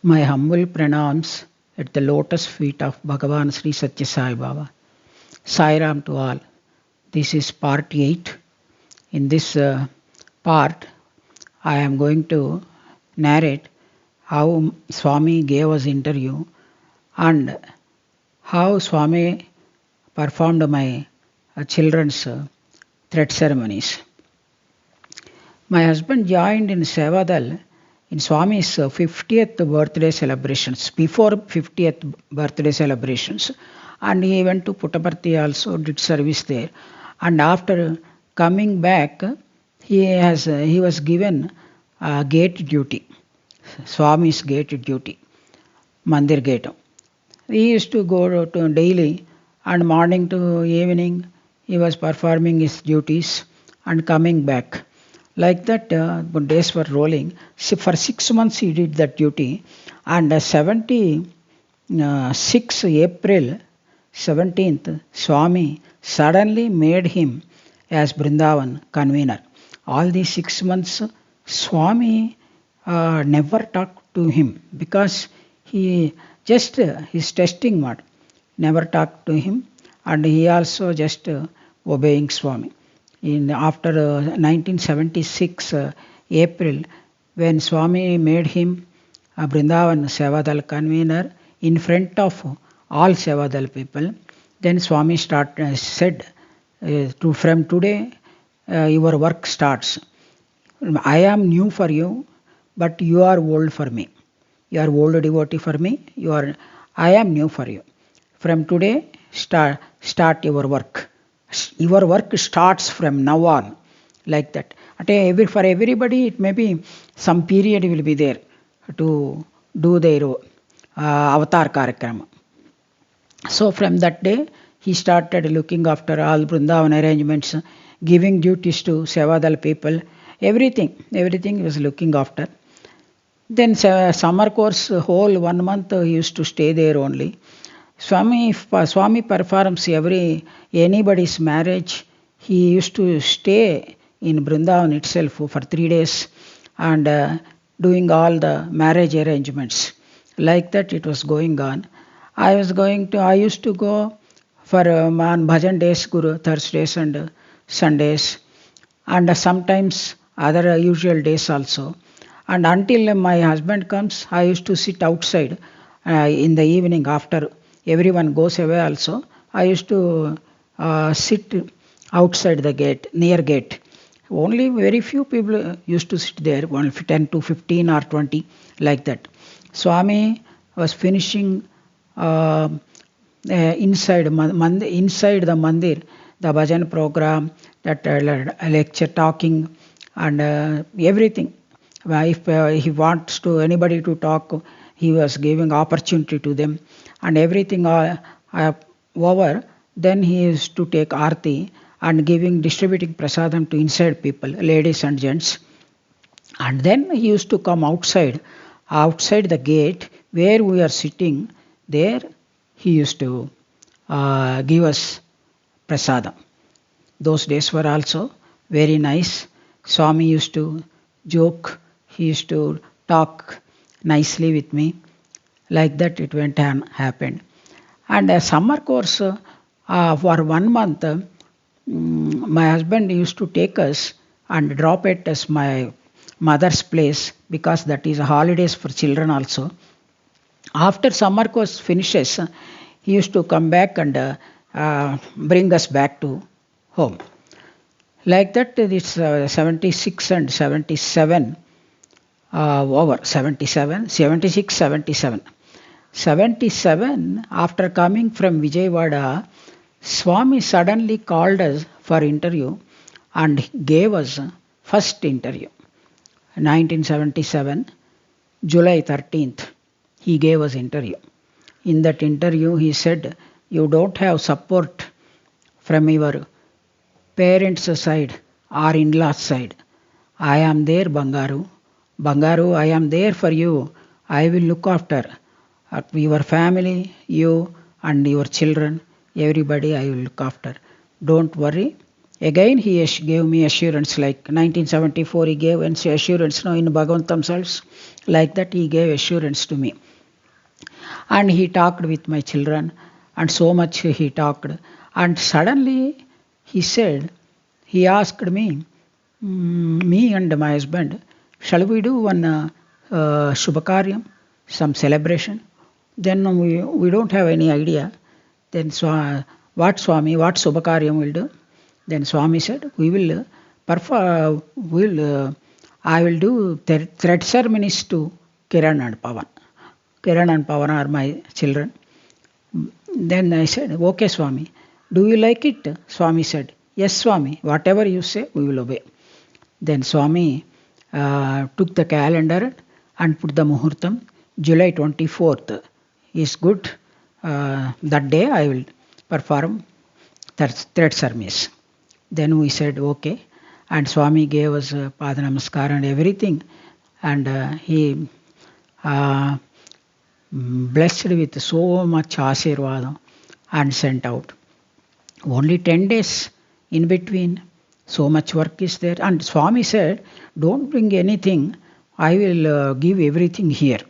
My humble pranams at the lotus feet of Bhagawan Sri Sathya Sai Baba. Sai Ram to all. This is part 8. In this part, I am going to narrate how Swami gave us interview and how Swami performed my children's thread ceremonies. My husband joined in Sevadal in Swami's 50th birthday celebrations, before 50th birthday celebrations, and he went to Puttaparthi also, did service there. And after coming back, he was given gate duty, Swami's gate duty, Mandir gate. He used to go to daily, and morning to evening he was performing his duties and coming back. Like that, days were rolling. So for 6 months he did that duty, and 76 April 17th, Swami suddenly made him as Brindavan convener. All these 6 months, Swami never talked to him because he just his testing mode, never talked to him, and he also just obeying Swami. After 1976 April, when Swami made him a Brindavan Sevadal convener in front of all Sevadal people, then Swami said, from today your work starts. I am new for you, but you are old for me. You are old devotee for me. I am new for you. From today, start your work. Your work starts from now on, like that. For everybody, it may be some period will be there to do their avatar karakrama. So from that day, he started looking after all Vrindavan arrangements, giving duties to Sevadal people, everything he was looking after. Then summer course, whole 1 month he used to stay there only. Swami performs anybody's marriage. He used to stay in Brindavan itself for 3 days and doing all the marriage arrangements. Like that it was going on. I used to go for on bhajan days, Guru Thursdays and Sundays, and sometimes other usual days also. And until my husband comes, I used to sit outside in the evening after everyone goes away also. I used to sit outside the gate, near gate. Only very few people used to sit there, only 10 to 15 or 20, like that. Swami was finishing inside the mandir, the bhajan program, that lecture talking and everything. If he wants to anybody to talk, he was giving opportunity to them, and everything over. Then he used to take arti and distributing prasadam to inside people, ladies and gents. And then he used to come outside the gate where we are sitting. There he used to give us prasadam. Those days were also very nice. Swami used to joke. He used to talk nicely with me. Like that it went on, happened. And a summer course for 1 month, my husband used to take us and drop at us my mother's place, because that is holidays for children also. After summer course finishes, he used to come back and bring us back to home. Like that, it's 76 and 77 over 77, 76, 77. 77, after coming from Vijayawada, Swami suddenly called us for interview and gave us first interview. 1977, July 13th, he gave us interview. In that interview, he said, you don't have support from your parents' side or in-laws' side. I am there, Bangaru. Bangaru, I am there for you. I will look after your family, you and your children, everybody I will look after. Don't worry, Again, he gave me assurance, like 1974, he gave assurance in Bhagawan themselves. Like that, he gave assurance to me. And he talked with my children, and so much he talked. And suddenly, he asked me, me and my husband, shall we do one Shubhakaryam, some celebration? Then we don't have any idea. Then what Swami, what Shubhakaryam will do? Then Swami said, I will do thread ceremonies to Kiran and Pavan. Kiran and Pavan are my children. Then I said, okay Swami, do you like it? Swami said, yes Swami, whatever you say, we will obey. Then Swami took the calendar and put the Muhurtam. July 24th is good. That day I will perform thread ceremonies. Then we said okay, and Swami gave us Pada Namaskar and everything, and he blessed with so much Ashirvadam and sent out. Only 10 days in between, so much work is there. And Swami said, don't bring anything, I will give everything here.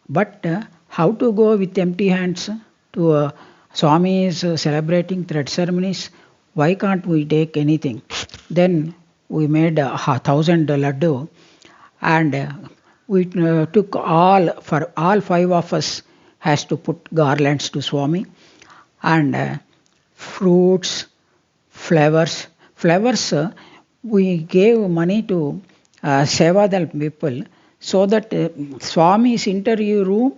But how to go with empty hands to Swami is celebrating thread ceremonies? Why can't we take anything? Then we made 1,000 laddu, and we took all 5 of us has to put garlands to Swami, and fruits, flowers. Flowers, we gave money to Sevadal people, so that Swami's interview room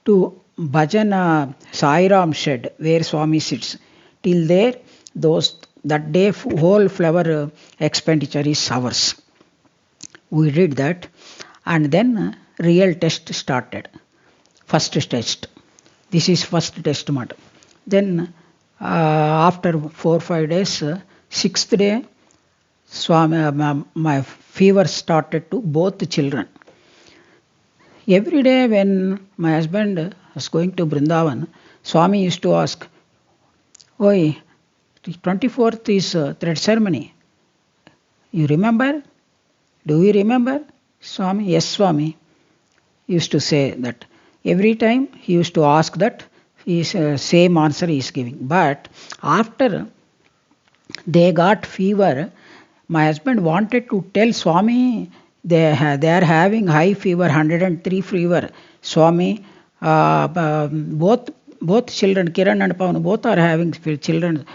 to Bhajana Sai Ram shed where Swami sits, till there, that day whole flower expenditure is ours. We did that, and then real test started. First test. This is first test model. Then after 4-5 days, 6th day, Swami, my fever started to both children. Every day when my husband was going to Vrindavan, Swami used to ask, Oi, 24th is thread ceremony. You remember? Do you remember? Swami, yes Swami. He used to say that. Every time he used to ask that, same answer he is giving. But after they got fever, my husband wanted to tell Swami they are having high fever, 103 fever. Swami, both children, Kiran and Pavan, both are having children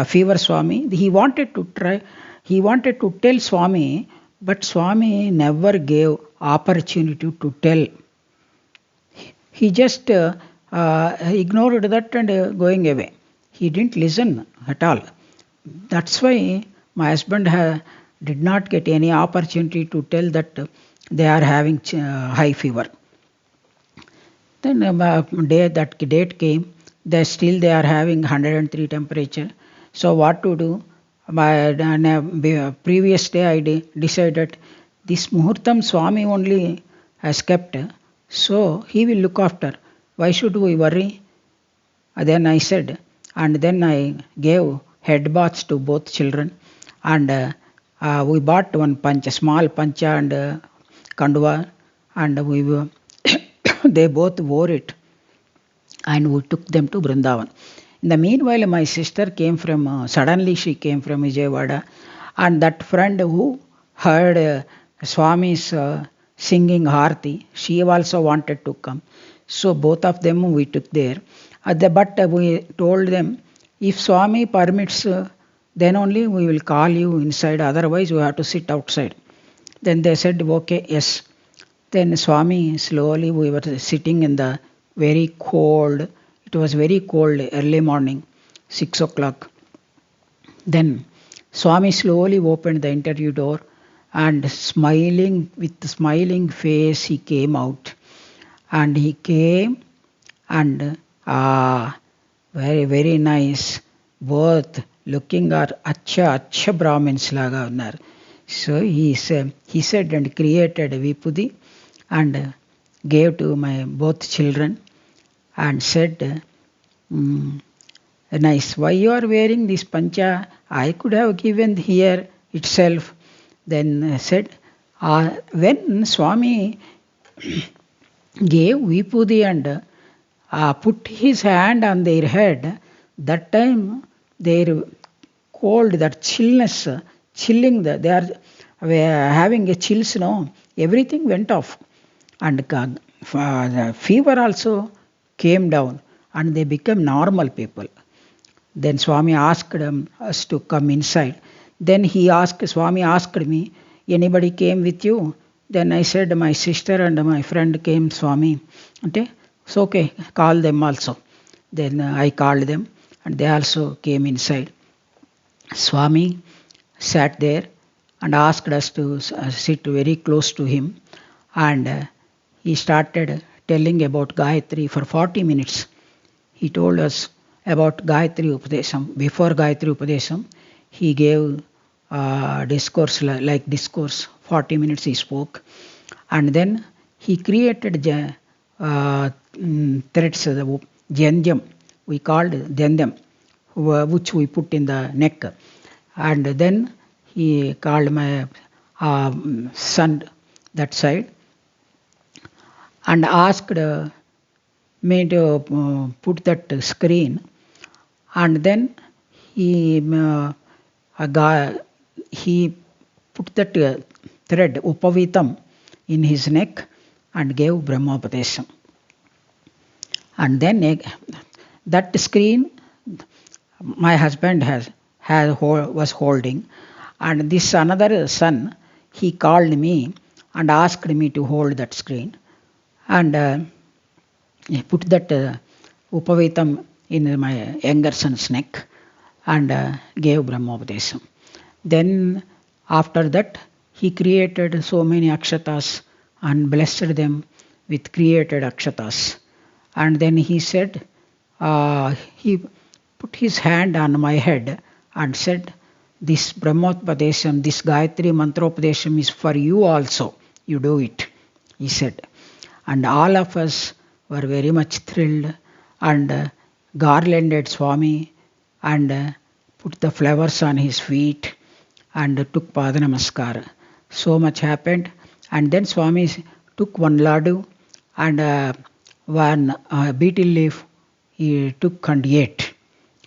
fever. Swami, he wanted to tell Swami, but Swami never gave opportunity to tell. He just ignored that and going away. He didn't listen at all. That's why my husband did not get any opportunity to tell that they are having high fever. Then that date came, they are having 103 temperature. So what to do? Previous day I decided this Muhurtam Swami only has kept, so he will look after. Why should we worry? Then I said, and then I gave head baths to both children, and we bought one pancha, small pancha and kandwa, and they both wore it, and we took them to Vrindavan. In the meanwhile, my sister came from, suddenly she came from Vijayawada, and that friend who heard Swami's singing Harti, she also wanted to come. So both of them we took there. But we told them, if Swami permits, then only we will call you inside, otherwise we have to sit outside. Then they said, okay, yes. Then Swami, slowly we were sitting in the very cold, it was very cold, early morning, 6 o'clock. Then Swami slowly opened the interview door, and smiling, with smiling face he came out. And he came, and very, very nice, both looking at Acha Brahmins laga unnar. So he said and created Vipudi and gave to my both children and said, nice, why you are wearing this pancha? I could have given here itself. Then said, when Swami gave Vipudi and put his hand on their head, that time their cold, that chillness, chilling, they are having a chills, no, everything went off. And the fever also came down and they became normal people. Then Swami asked us to come inside. Then Swami asked me, anybody came with you? Then I said, my sister and my friend came, Swami. Okay, it's okay, call them also. Then I called them and they also came inside. Swami sat there and asked us to sit very close to him. And he started telling about Gayatri for 40 minutes. He told us about Gayatri Upadesam. Before Gayatri Upadesam, he gave discourse, 40 minutes he spoke. And then he created threads, Jandhyam, we called Jandhyam, which we put in the neck. And then he called my son that side and asked me to put that screen. And then he put that thread, Upavitam, in his neck and gave Brahmopadesam. And then that screen my husband was holding, and this another son, he called me and asked me to hold that screen. And he put that Upavitam in my younger son's neck and gave Brahmopadesam. Then after that, he created so many akshatas and blessed them with created akshatas. And then he said, he put his hand on my head and said, this Brahmopadesam, this Gayatri Mantropadesam is for you also. You do it, he said. And all of us were very much thrilled and garlanded Swami and put the flowers on his feet and took Pada Namaskar. So much happened. And then Swami took one laddu and one betel leaf he took and ate.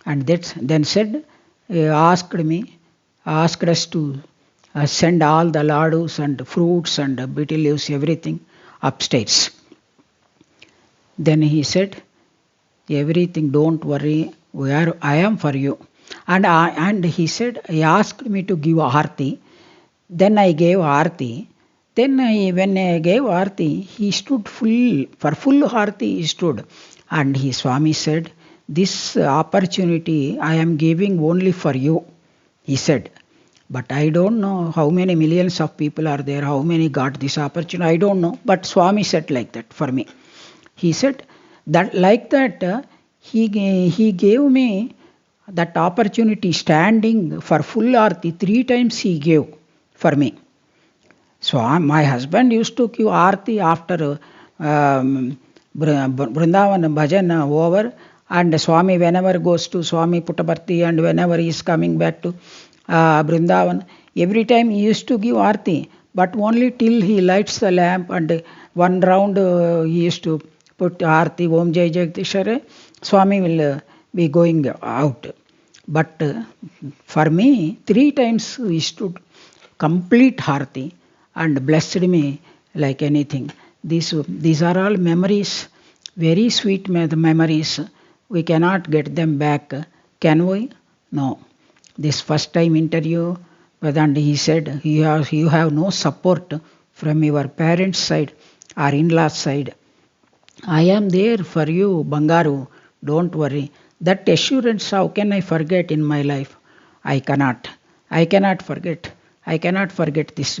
And then said, asked us to send all the laddus and fruits and betel leaves, everything upstairs. Then he said, everything, don't worry, I am for you. And he said, he asked me to give Aarti. Then I gave Aarti. Then when I gave Aarti, he stood full Aarti he stood. And Swami said, this opportunity I am giving only for you, he said. But I don't know how many millions of people are there, how many got this opportunity, I don't know. But Swami said like that for me. He said that like that, he gave me that opportunity standing for full Aarti. 3 times he gave for me. So my husband used to give Aarti after Vrindavan Bhajan over, and Swami whenever goes to Swami Puttaparthi and whenever he is coming back to Vrindavan, every time he used to give Aarti, but only till he lights the lamp and one round he used to put Aarti, Om Jai Jagdishare, Swami will be going out. But for me, 3 times he stood complete Aarti and blessed me like anything. These are all memories, very sweet memories. We cannot get them back. Can we? No. This first time interview, and he said, you have no support from your parents' side or in-laws' side. I am there for you, Bangaru. Don't worry. That assurance, how can I forget in my life? I cannot forget. I cannot forget this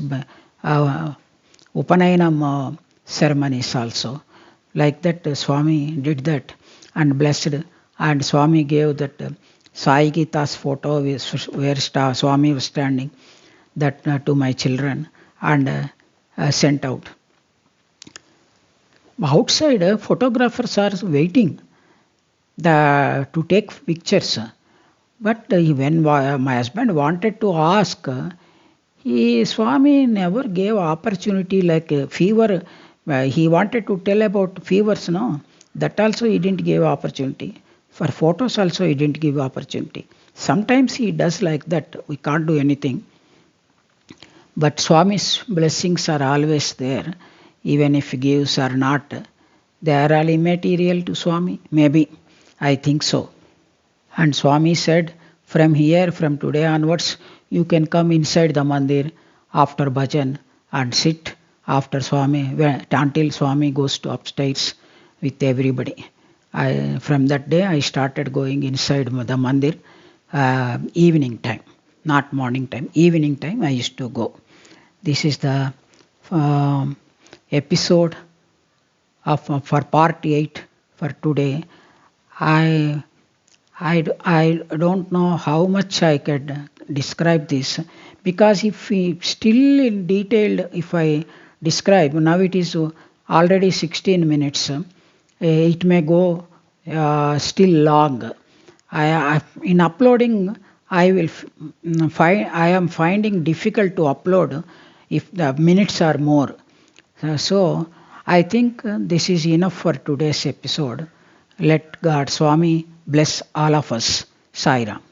Upanayanam ceremonies also. Like that, Swami did that and blessed. And Swami gave that Sai Gita's photo where Swami was standing, that to my children and sent out. Outside, photographers are waiting to take pictures. But when my husband wanted to ask, Swami never gave opportunity like fever. He wanted to tell about fevers, no? That also he didn't give opportunity. For photos also he didn't give opportunity. Sometimes he does like that. We can't do anything. But Swami's blessings are always there, even if he gives or not. They are all immaterial to Swami. Maybe. I think so. And Swami said, from here, from today onwards, you can come inside the mandir after bhajan and sit after Swami, until Swami goes to upstairs with everybody. From that day, I started going inside the mandir evening time, not morning time. Evening time, I used to go. This is the um, episode for part 8 for today. I don't know how much I could describe this, because if we still in detail, if I describe, now it is already 16 minutes, it may go still long. In uploading, I am finding difficult to upload if the minutes are more. So I think this is enough for today's episode. Let God Swami bless all of us. Sai Ram.